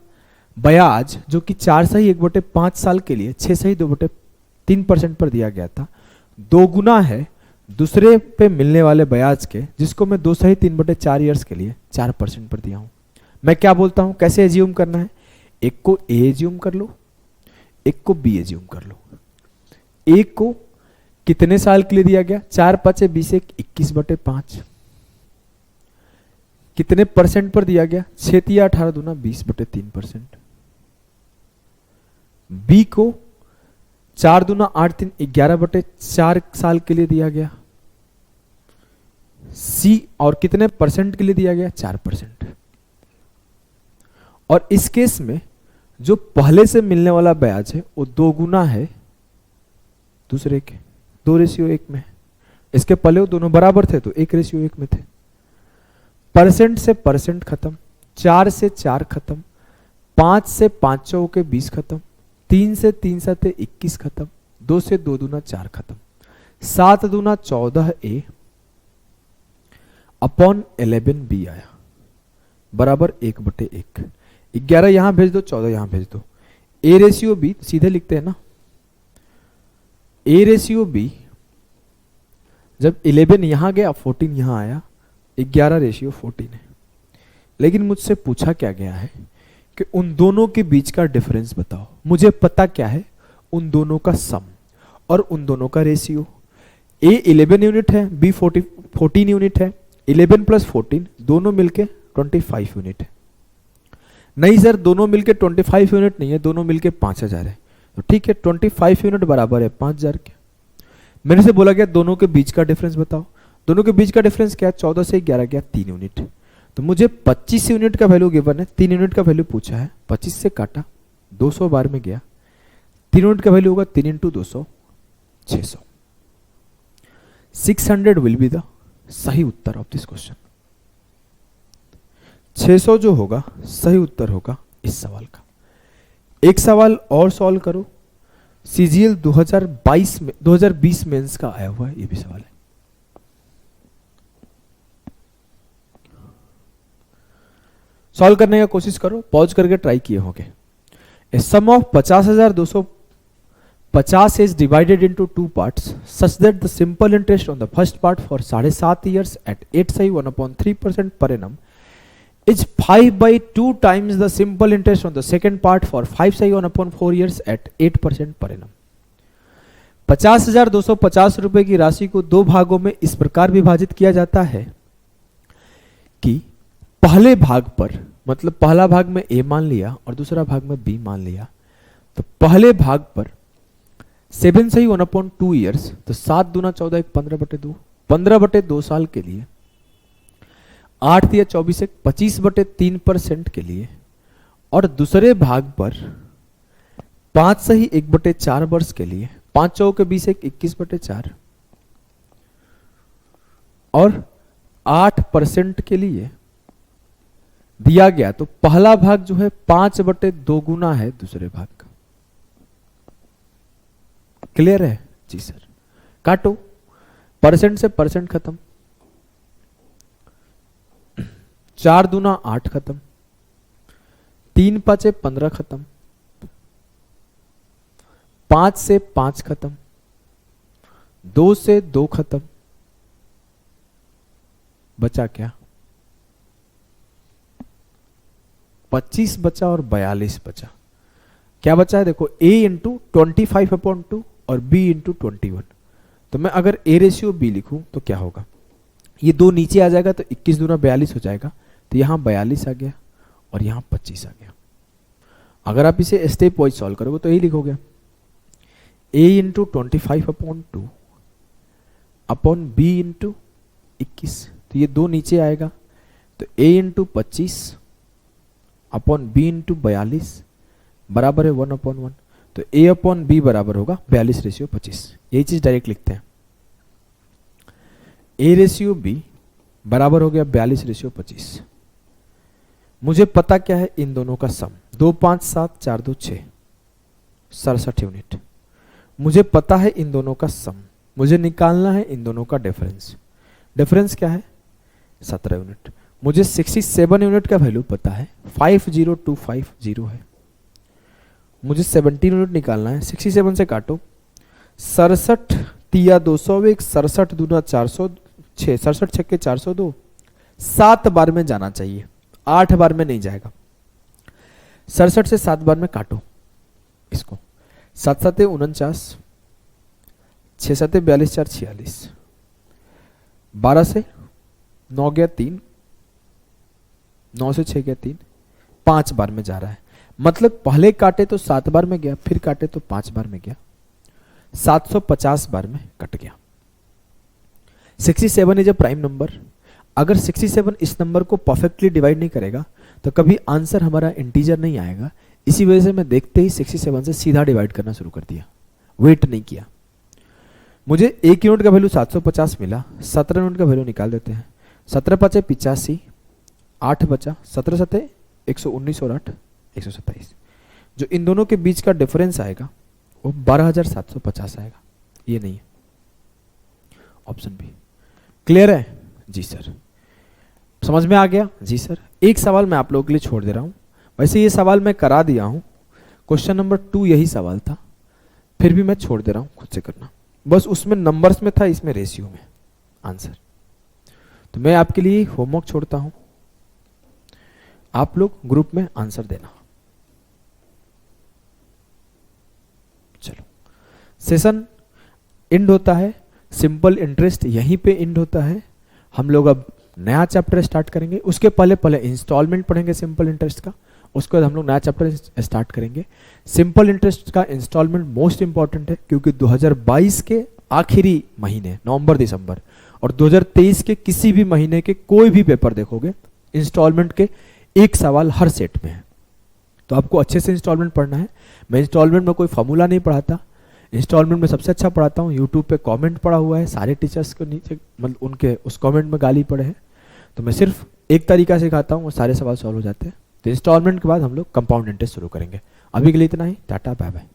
ब्याज जो कि 4 सही 1/5 साल के लिए 6 सही 2/3% पर दिया गया था, 2 गुना है दूसरे पे मिलने वाले ब्याज के, जिसको मैं 2 सही 3/4 ईयर्स के लिए 4% पर दिया हूं। मैं क्या बोलता हूं, कैसे एज्यूम करना है, एक को ए एज्यूम कर लो, एक को बी एज्यूम कर लो। एक को कितने साल के लिए दिया गया, 4×5 20 21/5। कितने परसेंट पर दिया गया, 6 या 18 दूना 20/3%। बी को 4 दूना 8 3 11/4 साल के लिए दिया गया। सी और कितने परसेंट के लिए दिया गया, 4%। और इस केस में जो पहले से मिलने वाला ब्याज है वो 2 गुना है दूसरे के, 2:1 में। इसके पहले वो दोनों बराबर थे तो 1:1 में थे। परसेंट से परसेंट खत्म, 4 से 4 खत्म, 5 से 5 चौके 20 खत्म, 3 से 3 सते 21 खत्म, 2 से 2 दूना 4 खत्म, 7 दूना 14 ए अपॉन 11 बी आया बराबर 1/1। 11 यहां भेज दो, 14 यहां भेज दो। ए रेशियो बी सीधे लिखते हैं ना, ए रेशियो बी जब 11 यहां गया 14 यहां आया, 11 रेशियो 14 है। लेकिन मुझसे पूछा क्या गया है कि उन दोनों के बीच का डिफरेंस बताओ। मुझे पता क्या है, उन दोनों का सम और उन दोनों का रेशियो। ए 11 यूनिट है, बी 14 यूनिट है, 11 प्लस 14 दोनों मिलके 25 यूनिट है। नहीं सर दोनों मिलके 25 यूनिट नहीं है, दोनों मिलके 5000 है। तो ठीक है 25 यूनिट बराबर है 5000 के। मेरे से बोला गया दोनों के बीच का डिफरेंस बताओ। दोनों के बीच का डिफरेंस क्या है, 14 से 11 गया 3 यूनिट। तो मुझे 25 यूनिट का वैल्यू गिवन है, 3 यूनिट का वैल्यू पूछा है, 25 से काटा 200 बार में गया, 3 यूनिट का वैल्यू होगा 3 इंटू 200 600। 600 विल बी द सही उत्तर ऑफ दिस क्वेश्चन। 600 जो होगा सही उत्तर होगा इस सवाल का। एक सवाल और सॉल्व करो, सीजीएल 2020 मेंस का आया हुआ है, ये भी सवाल है। सॉल्व करने का कोशिश करो, पॉज करके ट्राई किए होंगे। ए sum of 50,250 is divided into 2 parts such that the simple interest on the first part for 7.5 years at 8 1/3% per annum is 5/2 times the simple interest on the second part for 5 years at 8% per annum। 50,250 रुपए की राशि को 2 भागों में इस प्रकार विभाजित किया जाता है कि पहले भाग पर, मतलब पहला भाग में ए मान लिया और दूसरा भाग में बी मान लिया, तो पहले भाग पर 7 से 1/2 ईयर्स, तो 7 दूना 14 1 15/2, 15/2 साल के लिए, 8 या 24 1 25/3% के लिए, और दूसरे भाग पर 5 से ही 1/4 वर्ष के लिए, 5 चौके 20 1 21/4, और 8% के लिए दिया गया। तो पहला भाग जो है 5/2 गुना है दूसरे भाग का। क्लियर है जी सर? काटो, परसेंट से परसेंट खत्म, 4 दूना 8 खत्म, 3 5 15 खत्म, 5 से 5 खत्म, 2 से 2 खत्म, बचा क्या? 25 बचा और 42 बचा। क्या बचा है देखो, a इंटू 25/2 और b इंटू 21। तो मैं अगर a रेशियो b लिखूं तो क्या होगा, ये 2 नीचे आ जाएगा तो 21 दूना 42 हो जाएगा, तो यहां 42 आ गया और यहां 25 आ गया। अगर आप इसे स्टेप वाइज सॉल्व करोगे तो यही लिखोगे, a into 25/2 upon b into 21, तो ये 2 नीचे आएगा, तो a into 25 upon b into 42 बराबर है 1/1। तो a अपॉन b बराबर होगा 42 रेशियो 25। यही चीज डायरेक्ट लिखते हैं, a रेशियो b बराबर हो गया 42 रेशियो 25। मुझे पता क्या है, इन दोनों का सम 2 5 7 4 2 6 67 यूनिट। मुझे पता है इन दोनों का सम, मुझे निकालना है इन दोनों का डिफरेंस। डिफरेंस क्या है? 17 यूनिट। मुझे 67 यूनिट का वैल्यू पता है, 50250 है। मुझे 17 यूनिट निकालना है, 67 से काटो, 67 तिया 201, 67 दूना 406, 67 छक्के 402, 7 बार में जाना चाहिए, 8 बार में नहीं जाएगा। 67 से 7 बार में काटो इसको, 7 7 49, 6 7 42 4 46, 12 से 9 गया 3, 9 से 6 गया 3, 5 बार में जा रहा है। मतलब पहले काटे तो 7 बार में गया, फिर काटे तो 5 बार में गया, 750 बार में कट गया। 67 इज ए प्राइम नंबर। अगर 67 इस नंबर को परफेक्टली डिवाइड नहीं करेगा तो कभी आंसर हमारा इंटीजर नहीं आएगा। इसी वजह से मैं देखते ही 67 से सीधा डिवाइड करना शुरू कर दिया, वेट नहीं किया। मुझे 1 यूनिट का वैल्यू 750 मिला, 17 यूनिट का वैल्यू निकाल देते हैं। 17 5 85, 8 बचा, 17 7 119 और 8 127। जो इन दोनों के बीच का डिफरेंस आएगा वो 12,750 आएगा, ये नहीं है, ऑप्शन बी। क्लियर है जी सर, समझ में आ गया जी सर। एक सवाल मैं आप लोगों के लिए छोड़ दे रहा हूं, वैसे ये सवाल मैं करा दिया हूं, क्वेश्चन नंबर 2 यही सवाल था, फिर भी मैं छोड़ दे रहा हूं, खुद से करना, बस उसमें नंबर्स में था, इसमें रेशियो में आंसर। तो मैं आपके लिए होमवर्क छोड़ता हूं, आप लोग ग्रुप में आंसर देना। चलो सेशन एंड होता है, सिंपल इंटरेस्ट यहीं पे एंड होता है। हम लोग अब नया चैप्टर स्टार्ट करेंगे, उसके पहले इंस्टॉलमेंट पढ़ेंगे सिंपल इंटरेस्ट का, उसके बाद हम लोग नया चैप्टर स्टार्ट करेंगे। सिंपल इंटरेस्ट का इंस्टॉलमेंट मोस्ट इंपॉर्टेंट है, क्योंकि 2022 के आखिरी महीने नवंबर दिसंबर और 2023 के किसी भी महीने के कोई भी पेपर देखोगे, इंस्टॉलमेंट के एक सवाल हर सेट में है। तो आपको अच्छे से इंस्टॉलमेंट पढ़ना है। मैं इंस्टॉलमेंट में कोई फॉर्मूला नहीं पढ़ाता, इंस्टॉलमेंट में सबसे अच्छा पढ़ाता हूँ। यूट्यूब पे कमेंट पड़ा हुआ है, सारे टीचर्स को नीचे मतलब उनके उस कमेंट में गाली पड़े हैं, तो मैं सिर्फ एक तरीका सिखाता हूँ और सारे सवाल सॉल्व हो जाते हैं। तो इंस्टॉलमेंट के बाद हम लोग कंपाउंड इंटरेस्ट शुरू करेंगे। अभी के लिए इतना ही, टाटा बाय बाय।